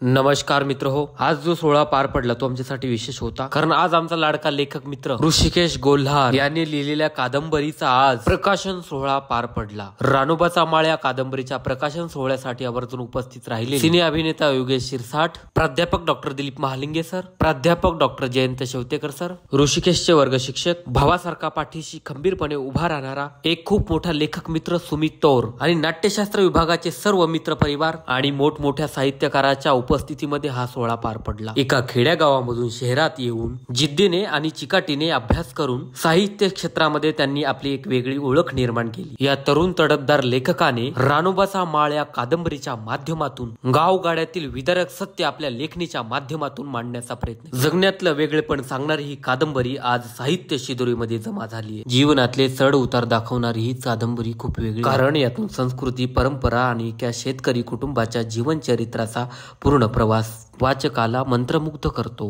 नमस्कार मित्र हो, आज जो सोहळा पार पडला तो आमच्यासाठी विशेष होता, कारण आज आमचा लाडका लेखक मित्र ऋषिकेश गोल्हार यांनी लिहिलेल्या कादंबरीचा आज प्रकाशन सोहळा पार पडला। रानोबाचा माळ या कादंबरीच्या प्रकाशन सोहळ्यासाठी आवर्जून उपस्थित राहिले सिने अभिनेता योगेश शिरसाट, प्राध्यापक डॉक्टर दिलीप महालिंगे सर, प्राध्यापक डॉक्टर जयंत शेवतेकर सर, ऋषिकेशचे वर्ग शिक्षक, भावासारखा पाठीशी खंबीरपणे उभा राहणारा एक खूप मोठा लेखक मित्र सुमित तौर आणि नाट्यशास्त्र विभागाचे सर्व मित्र परिवार आणि मोठमोठ्या साहित्यकाराच्या उपस्थितीमध्ये हा सोहळा पार पडला। एका खेड्या गावामधून शहरात येऊन जिद्दीने आणि चिकाटीने अभ्यास करून साहित्य क्षेत्रामध्ये त्यांनी आपली एक वेगळी ओळख निर्माण केली। या तरुण तडफदार लेखकाने रानोबाचा माळ या कादंबरीच्या माध्यमातून गावगाड्यातील विदारक सत्य आपल्या लेखणीच्या माध्यमातून मांडण्याचा प्रयत्न, जगण्यातलं वेगळेपण सांगणारी ही कादंबरी आज साहित्य शिदोरीमध्ये जमा झाली आहे। जीवनातले चढ उतार दाखवणारी ही कादंबरी खूप वेगळी, कारण यातून संस्कृती, परंपरा आणि एका शेतकरी कुटुंबाच्या जीवन चरित्राचा पूर्ण प्रवास वाचकाला मंत्रमुग्ध करतो।